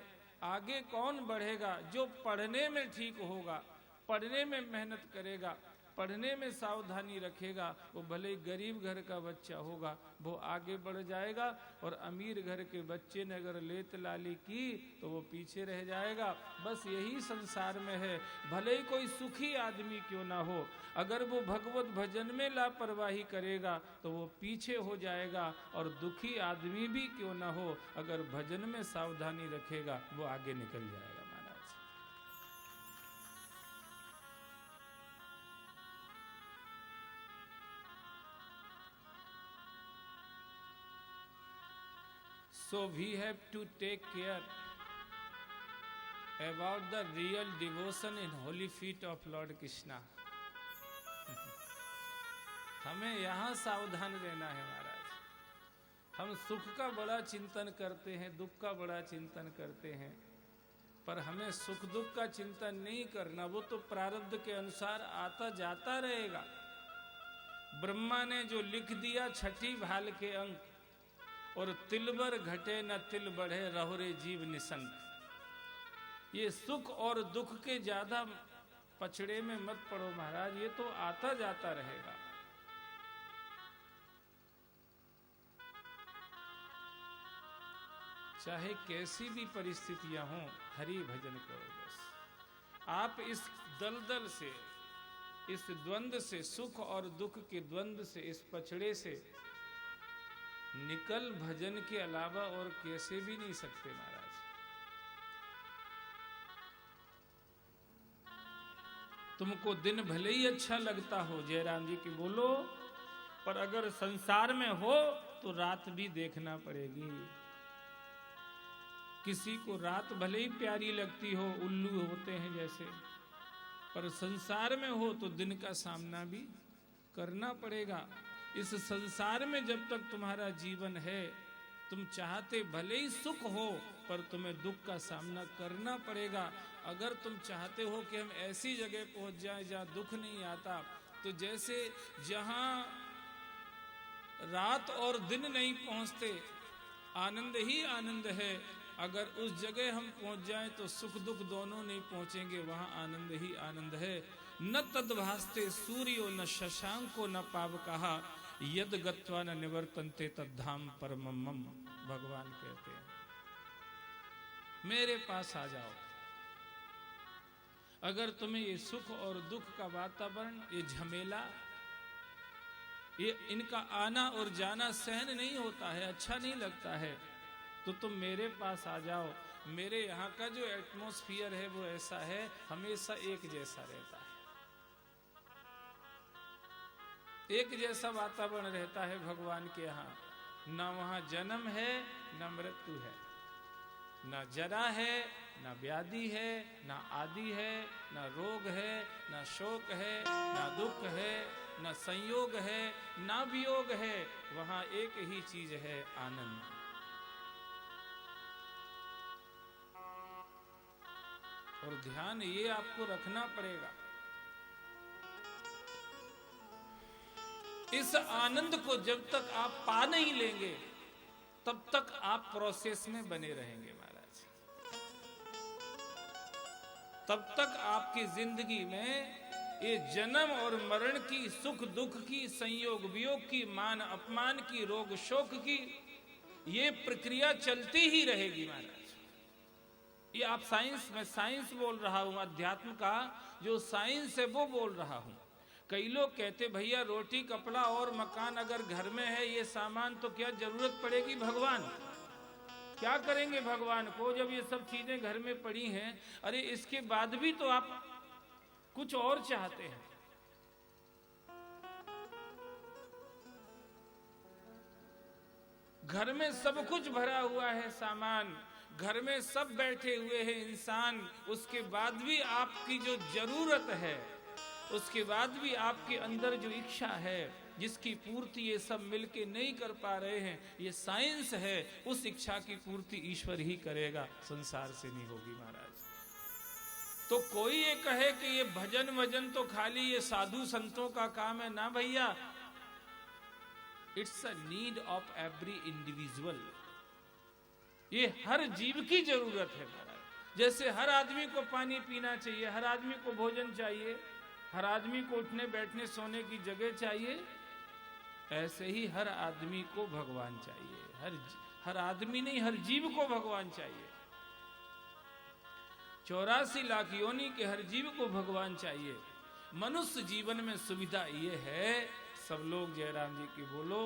आगे कौन बढ़ेगा? जो पढ़ने में ठीक होगा, पढ़ने में मेहनत करेगा, पढ़ने में सावधानी रखेगा, वो भले ही गरीब घर का बच्चा होगा, वो आगे बढ़ जाएगा। और अमीर घर के बच्चे ने अगर लेत लाली की तो वो पीछे रह जाएगा। बस यही संसार में है। भले ही कोई सुखी आदमी क्यों ना हो, अगर वो भगवत भजन में लापरवाही करेगा तो वो पीछे हो जाएगा। और दुखी आदमी भी क्यों ना हो, अगर भजन में सावधानी रखेगा वो आगे निकल जाएगा महाराज। So we have to take care about the real devotion in holy feet of Lord Krishna. हमें यहाँ सावधान रहना है महाराज। हम सुख का बड़ा चिंतन करते हैं, दुख का बड़ा चिंतन करते हैं, पर हमें सुख दुख का चिंतन नहीं करना। वो तो प्रारब्ध के अनुसार आता जाता रहेगा। ब्रह्मा ने जो लिख दिया छठी भाल के अंक, और तिलबर घटे न तिल बढ़े रहो रे जीव निसंग। ये सुख और दुख के ज्यादा पछड़े में मत पड़ो महाराज, ये तो आता जाता रहेगा। चाहे कैसी भी परिस्थितियां हों, हरि भजन करो बस। आप इस दलदल से, इस द्वंद से, सुख और दुख के द्वंद से, इस पछड़े से निकल भजन के अलावा और कैसे भी नहीं सकते महाराज। तुमको दिन भले ही अच्छा लगता हो, जयराम जी की बोलो, पर अगर संसार में हो तो रात भी देखना पड़ेगी। किसी को रात भले ही प्यारी लगती हो, उल्लू होते हैं जैसे, पर संसार में हो तो दिन का सामना भी करना पड़ेगा। इस संसार में जब तक तुम्हारा जीवन है, तुम चाहते भले ही सुख हो, पर तुम्हें दुख का सामना करना पड़ेगा। अगर तुम चाहते हो कि हम ऐसी जगह पहुंच जाएं जहां दुख नहीं आता, तो जैसे जहां रात और दिन नहीं पहुंचते, आनंद ही आनंद है, अगर उस जगह हम पहुंच जाएं तो सुख दुख दोनों नहीं पहुंचेंगे, वहां आनंद ही आनंद है। न तद्भास्ते सूर्यो न शशांको न पावकः यद गत्वा न निवर्तन्ते तद्धाम परमम्। भगवान कहते हैं मेरे पास आ जाओ। अगर तुम्हें ये सुख और दुख का वातावरण, ये झमेला, ये इनका आना और जाना सहन नहीं होता है, अच्छा नहीं लगता है, तो तुम मेरे पास आ जाओ। मेरे यहाँ का जो एटमॉस्फियर है वो ऐसा है, हमेशा एक जैसा रहता है, एक जैसा वातावरण रहता है भगवान के यहाँ। ना वहाँ जन्म है ना मृत्यु है, ना जरा है ना व्याधि है, ना आदि है, ना रोग है, ना शोक है, ना दुख है, ना संयोग है, ना वियोग है। वहाँ एक ही चीज है, आनंद। और ध्यान ये आपको रखना पड़ेगा, इस आनंद को जब तक आप पा नहीं लेंगे तब तक आप प्रोसेस में बने रहेंगे महाराज। तब तक आपकी जिंदगी में ये जन्म और मरण की, सुख दुख की, संयोग वियोग की, मान अपमान की, रोग शोक की, ये प्रक्रिया चलती ही रहेगी महाराज। ये आप साइंस, मैं साइंस बोल रहा हूं, अध्यात्म का जो साइंस है वो बोल रहा हूं। कई लोग कहते भैया रोटी कपड़ा और मकान अगर घर में है, ये सामान, तो क्या जरूरत पड़ेगी भगवान? क्या करेंगे भगवान को जब ये सब चीजें घर में पड़ी हैं? अरे इसके बाद भी तो आप कुछ और चाहते हैं। घर में सब कुछ भरा हुआ है सामान, घर में सब बैठे हुए हैं इंसान, उसके बाद भी आपकी जो जरूरत है, उसके बाद भी आपके अंदर जो इच्छा है, जिसकी पूर्ति ये सब मिलके नहीं कर पा रहे हैं, ये साइंस है, उस इच्छा की पूर्ति ईश्वर ही करेगा, संसार से नहीं होगी महाराज। तो कोई ये कहे कि ये भजन वजन तो खाली ये साधु संतों का काम है, ना भैया, it's a need of every individual. ये हर जीव की जरूरत है महाराज। जैसे हर आदमी को पानी पीना चाहिए, हर आदमी को भोजन चाहिए, हर आदमी को उठने बैठने सोने की जगह चाहिए, ऐसे ही हर आदमी को भगवान चाहिए। हर आदमी नहीं, हर जीव को भगवान चाहिए। 84 लाख योनि के हर जीव को भगवान चाहिए। मनुष्य जीवन में सुविधा ये है, सब लोग जयराम जी की बोलो,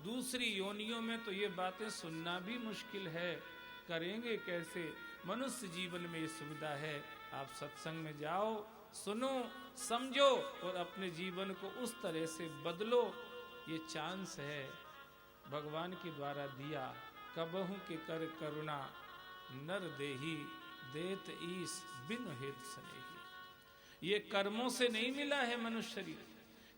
दूसरी योनियों में तो ये बातें सुनना भी मुश्किल है, करेंगे कैसे? मनुष्य जीवन में ये सुविधा है, आप सत्संग में जाओ, सुनो, समझो और अपने जीवन को उस तरह से बदलो। ये चांस है भगवान के द्वारा दिया। कबहू के कर करुणा नर देही, देत ईस बिन हेत स्नेही। ये कर्मों से नहीं मिला है मनुष्य शरीर,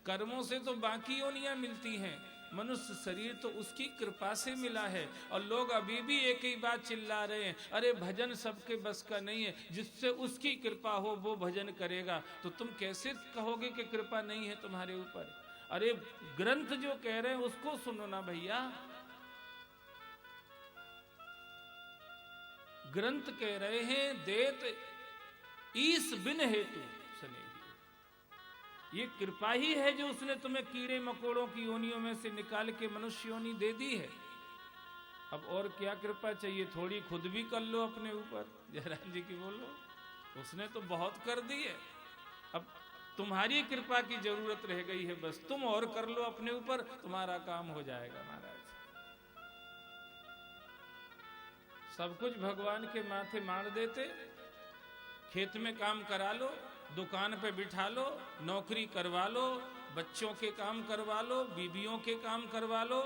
कर्मों से तो बाकी योनियां मिलती हैं, मनुष्य शरीर तो उसकी कृपा से मिला है। और लोग अभी भी एक ही बात चिल्ला रहे हैं, अरे भजन सबके बस का नहीं है, जिससे उसकी कृपा हो वो भजन करेगा। तो तुम कैसे कहोगे कि कृपा नहीं है तुम्हारे ऊपर? अरे ग्रंथ जो कह रहे हैं उसको सुनो ना भैया। ग्रंथ कह रहे हैं देत ईस बिन हेतु स्नेही। ये कृपा ही है जो उसने तुम्हें कीड़े मकोड़ों की योनियों में से निकाल के मनुष्य योनि दे दी है। अब और क्या कृपा चाहिए? थोड़ी खुद भी कर लो अपने ऊपर। जयराम जी की बोलो, उसने तो बहुत कर दी है, अब तुम्हारी कृपा की जरूरत रह गई है, बस तुम और कर लो अपने ऊपर, तुम्हारा काम हो जाएगा महाराज। सब कुछ भगवान के माथे मार देते। खेत में काम करा लो, दुकान पे बिठा लो, नौकरी करवा लो, बच्चों के काम करवा लो, बीबियों के काम करवा लो,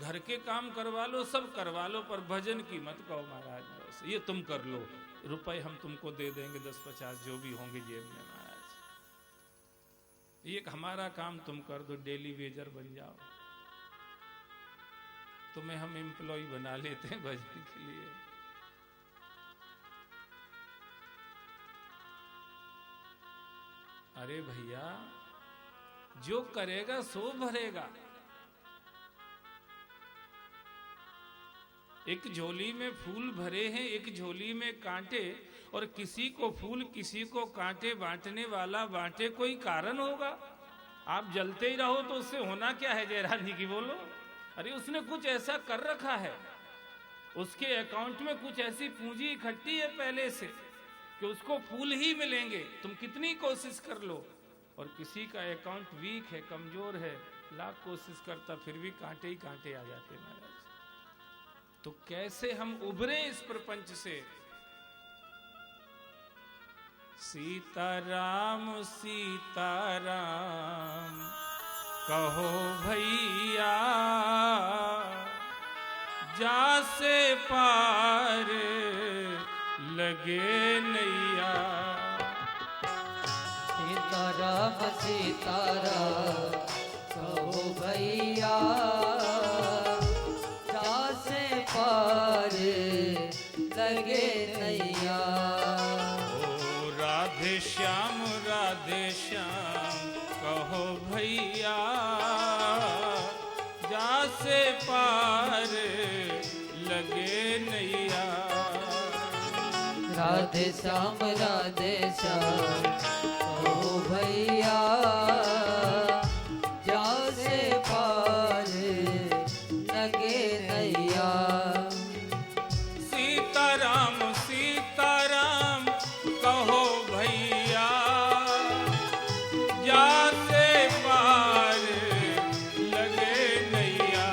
घर के काम करवा लो, सब करवा लो, पर भजन की मत कहो महाराज। बस ये तुम कर लो, रुपए हम तुमको दे देंगे 10-50 जो भी होंगे जेब में महाराज। ये हमारा काम तुम कर दो, डेली वेजर बन जाओ। तुम्हें हम एम्प्लॉय बना लेते हैं भजन के लिए। अरे भैया, जो करेगा सो भरेगा। एक झोली में फूल भरे हैं, एक झोली में कांटे, और किसी को फूल किसी को कांटे बांटने वाला बांटे, कोई कारण होगा? आप जलते ही रहो तो उससे होना क्या है? जयराज जी की बोलो। अरे उसने कुछ ऐसा कर रखा है, उसके अकाउंट में कुछ ऐसी पूंजी इकट्ठी है पहले से कि उसको फूल ही मिलेंगे, तुम कितनी कोशिश कर लो। और किसी का अकाउंट वीक है, कमजोर है, लाख कोशिश करता फिर भी कांटे ही कांटे आ जाते महाराज। तो कैसे हम उभरे इस प्रपंच से? सीताराम सीताराम कहो भैया, जा से पार लगे नैया। सीताराम सीताराम कहो भैया, जा से पार लगे नैया। ओ राधे श्याम कहो भैया, जा से पार लगे नैया। राधे श्याम कहो भैया, जा से पार लगे नैया। सीताराम सीताराम कहो भैया, जा से पार लगे नैया।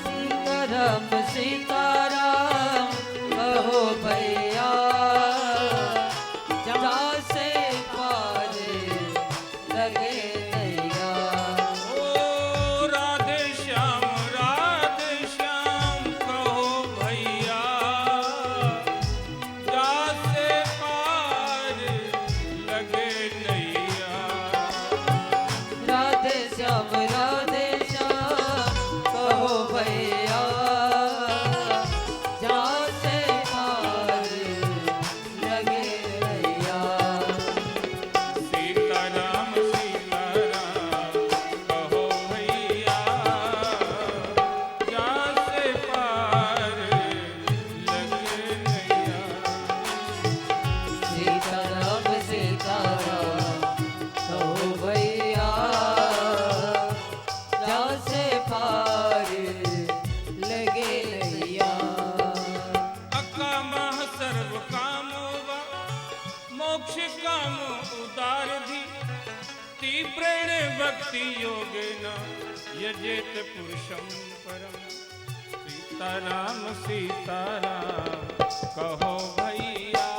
सीताराम सीताराम कहो भैया, जा से पार लगे नैया। ओ राधे श्याम कहो भैया, जा से पार लगे नैया। राधे श्याम कहो भैया, जा से पार लगे नैया। सीताराम कहो भैया, जा से पार लगे नैया। सीताराम कहो भैया, जा से पार लगे नैया। अकामः सर्व कामोवा, मोक्ष काम उदारधि, तीव्रेण भक्ति योगेन यजेत पुरुषं परम। सीताराम कहो भैया,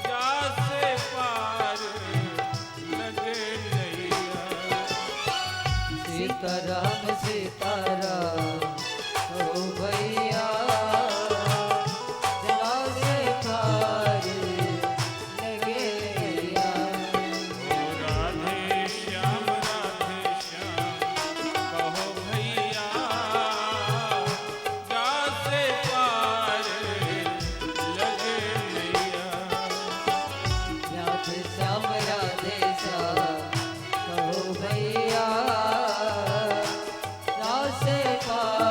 जा से पार लगे नैया। सीताराम कहो भैया, जा से पार लगे नैया। ओ राधे श्याम कहो भैया, जा से पार लगे नैया। राधे श्याम कहो भैया, जा से पार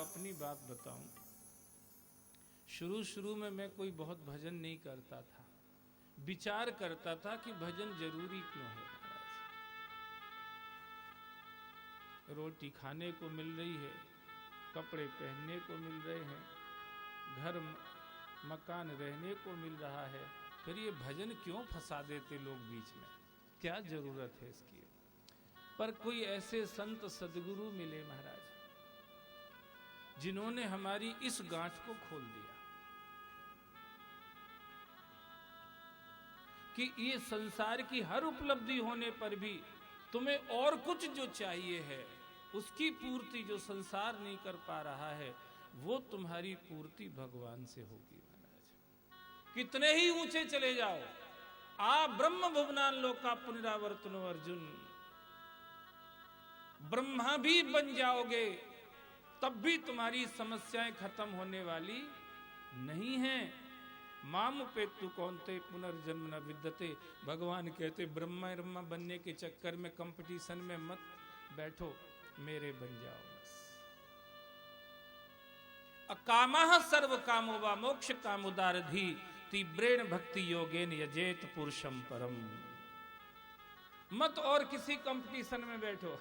अपनी बात बताऊं, शुरू शुरू में मैं कोई बहुत भजन नहीं करता था, विचार करता था कि भजन जरूरी क्यों है। रोटी खाने को मिल रही है, कपड़े पहनने को मिल रहे हैं, घर मकान रहने को मिल रहा है, फिर ये भजन क्यों फंसा देते लोग बीच में, क्या जरूरत है इसकी। पर कोई ऐसे संत सदगुरु मिले महाराज, जिन्होंने हमारी इस गांठ को खोल दिया कि ये संसार की हर उपलब्धि होने पर भी तुम्हें और कुछ जो चाहिए है, उसकी पूर्ति जो संसार नहीं कर पा रहा है, वो तुम्हारी पूर्ति भगवान से होगी महाराज। कितने ही ऊंचे चले जाओ, आ ब्रह्म भुवनान लोका पुनरावर्तनो अर्जुन, ब्रह्मा भी बन जाओगे तब भी तुम्हारी समस्याएं खत्म होने वाली नहीं हैं। माम पेतु कौनते पुनर्जन्म न विद्यते। भगवान कहते ब्रह्मा बनने के चक्कर में कंपटीशन में मत बैठो, मेरे बन जाओ बस। अकामः सर्व कामो वा मोक्ष कामुदारधि तीव्रेण भक्ति योगेन यजेत पुरुषम परम। मत और किसी कंपटीशन में बैठो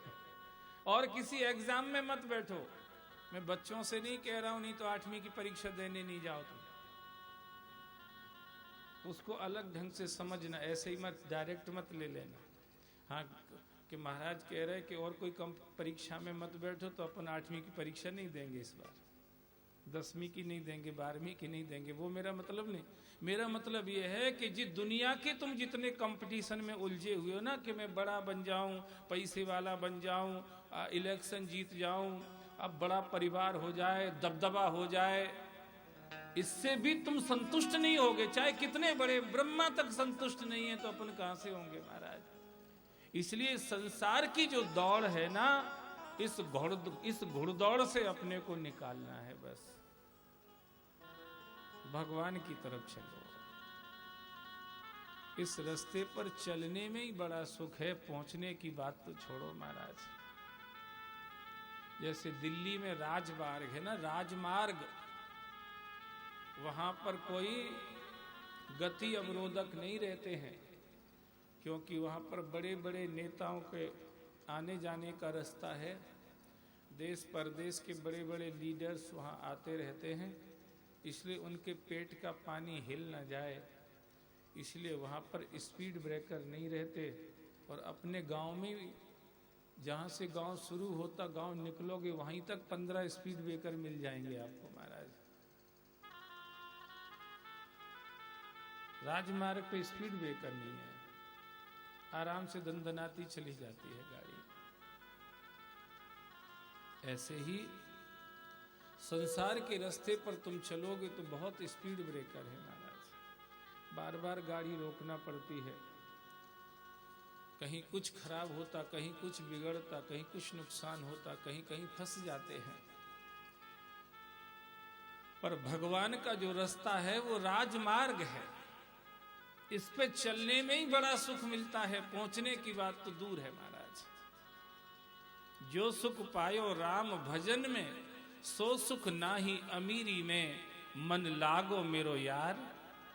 और किसी एग्जाम में मत बैठो। मैं बच्चों से नहीं कह रहा हूं, नहीं तो 8वीं की परीक्षा देने नहीं जाओ तुम, उसको अलग ढंग से समझना, ऐसे ही मत डायरेक्ट मत ले लेना। हाँ कि महाराज कह रहे कि और कोई कम परीक्षा में मत बैठो तो अपन 8वीं की परीक्षा नहीं देंगे इस बार, 10वीं की नहीं देंगे, 12वीं की नहीं देंगे, वो मेरा मतलब नहीं। मेरा मतलब ये है कि जिस दुनिया के तुम जितने कंपटीशन में उलझे हुए हो ना, कि मैं बड़ा बन जाऊं, पैसे वाला बन जाऊं, इलेक्शन जीत जाऊं, अब बड़ा परिवार हो जाए, दबदबा हो जाए, इससे भी तुम संतुष्ट नहीं होगे। चाहे कितने बड़े ब्रह्मा तक संतुष्ट नहीं है तो अपन कहां से होंगे महाराज। इसलिए संसार की जो दौड़ है ना, इस घुड़दौड़ से अपने को निकालना है बस। भगवान की तरफ चलो। इस रास्ते पर चलने में ही बड़ा सुख है, पहुंचने की बात तो छोड़ो महाराज। जैसे दिल्ली में राजमार्ग है ना, राजमार्ग, वहां पर कोई गति अवरोधक नहीं रहते हैं, क्योंकि वहां पर बड़े बड़े नेताओं के आने जाने का रास्ता है। देश परदेश के बड़े बड़े लीडर्स वहां आते रहते हैं, इसलिए उनके पेट का पानी हिल न जाए, इसलिए वहां पर स्पीड ब्रेकर नहीं रहते। और अपने गांव में जहां से गांव शुरू होता, गांव निकलोगे वहीं तक 15 स्पीड ब्रेकर मिल जाएंगे आपको महाराज। राजमार्ग पे स्पीड ब्रेकर नहीं है, आराम से दंदनाती चली जाती है गाड़ी। ऐसे ही संसार के रास्ते पर तुम चलोगे तो बहुत स्पीड ब्रेकर है महाराज, बार बार गाड़ी रोकना पड़ती है। कहीं कुछ खराब होता, कहीं कुछ बिगड़ता, कहीं कुछ नुकसान होता, कहीं कहीं फंस जाते हैं। पर भगवान का जो रास्ता है वो राजमार्ग है, इस पे चलने में ही बड़ा सुख मिलता है, पहुंचने की बात तो दूर है महाराज। जो सुख पायो राम भजन में, सो सुख नाही अमीरी में, मन लागो मेरो यार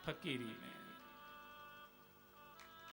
फकीरी में।